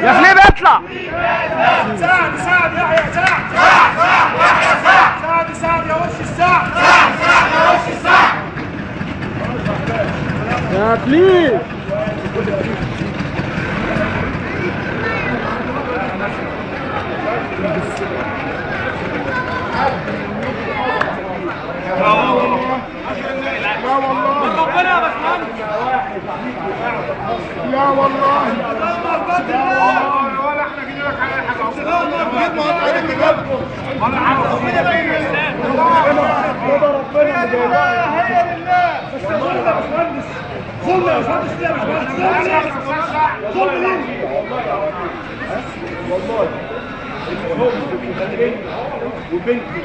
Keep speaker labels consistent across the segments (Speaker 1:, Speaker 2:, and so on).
Speaker 1: يا فليب اطلع.
Speaker 2: سعد يحيى سعد يا وش السعد يا وش السعد
Speaker 1: يا فليب.
Speaker 2: لا والله ولا احنا جينا لك على حاجه ولا حاجه ربنا هي لله بس ظلم يا باشمهندس ظلم يا باشمهندس يا باشمهندس ظلم ليه والله الحب وبنتي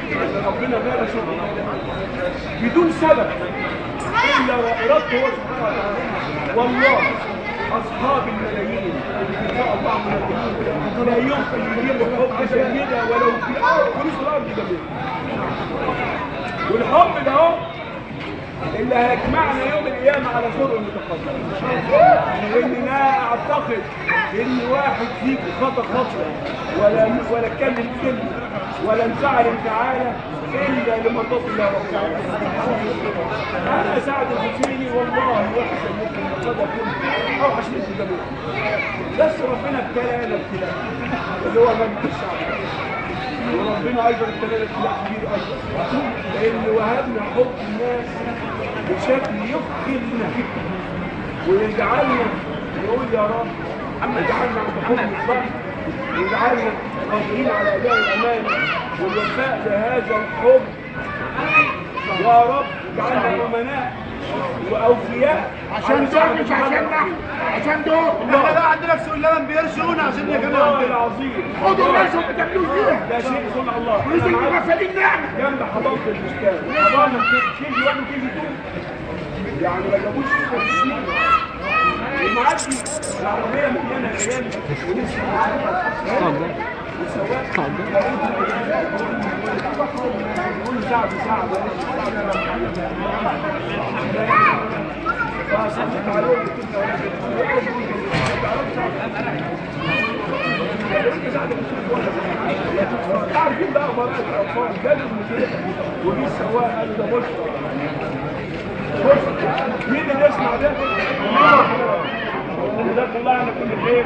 Speaker 2: ربنا بارك بدون سبب الا وارادته هو سبحانه وتعالى. والله اصحاب الملايين ان شاء الله ملايين لا يمكن يجيبوا حب سيده ولو في فلوس الارض جميل. والحب ده اهو اللي هيجمعنا يوم القيامه على سرور المتقدم. لان لا اعتقد ان واحد فيكم خطا خطوه ولا اتكلم كلمه ولا انفعل انفعاله الا لمرضات الله رب العالمين. انا سعد الحسيني والله وحش ممكن قد اكون اوحش من الجميع، بس ربنا ابتلانا ابتلاء اللي هو مجد الشعب، وربنا ايضا ابتلانا ابتلاء كبير ايضا لان وهبنا حب الناس بشكل يفقدنا ويجعلنا نقول يا رب اجعلنا عند حب الصبر ويجعلنا قادرين على اداء الامانه والوفاء لهذا الحب. يا رب اجعلنا امناء واوفياء
Speaker 3: عشان دول مش عشاننا، عشان دول
Speaker 2: احنا بقى عندنا سوق اللبن بيرشونا عشان يجمعوا
Speaker 3: والله العظيم خدوا الناس وبتعملوا فيها
Speaker 2: ده شيء صنع الله.
Speaker 3: فلوس المغفلين نعمه
Speaker 2: جنب حضانه البستان حضانه كيجي 1 وكيجي 2 يعني ما جابوش 50 ومعدي العربيه مليانه عيال ولسه والسواق كل ساعه بساعه عارفين بقى مرات الاطفال جالوا المدير ودي السواق قال ده بص مين اللي يسمع ده؟ جزاك الله عنا كل خير.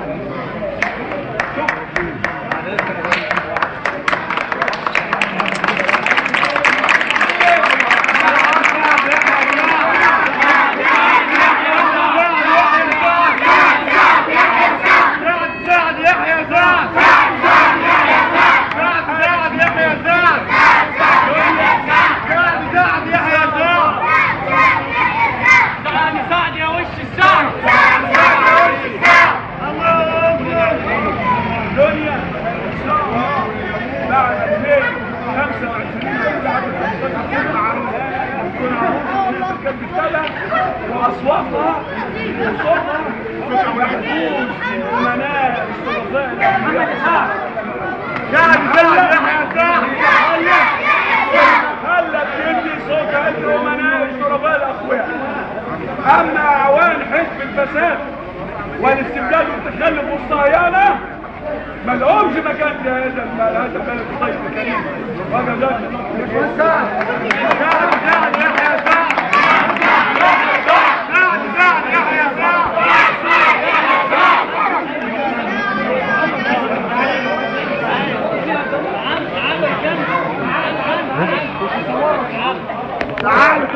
Speaker 2: واصواتها وصوتها محفوظ امناء الشرفاء محمد اسحاق هلا بتدي صوتها انت امناء الشرفاء الاقوياء. اما اعوان حزب الفساد والاستبداد والتخلف والصهاينه ما لهمش مكان في هذا البلد الطيب الكريم. وهذا ذلك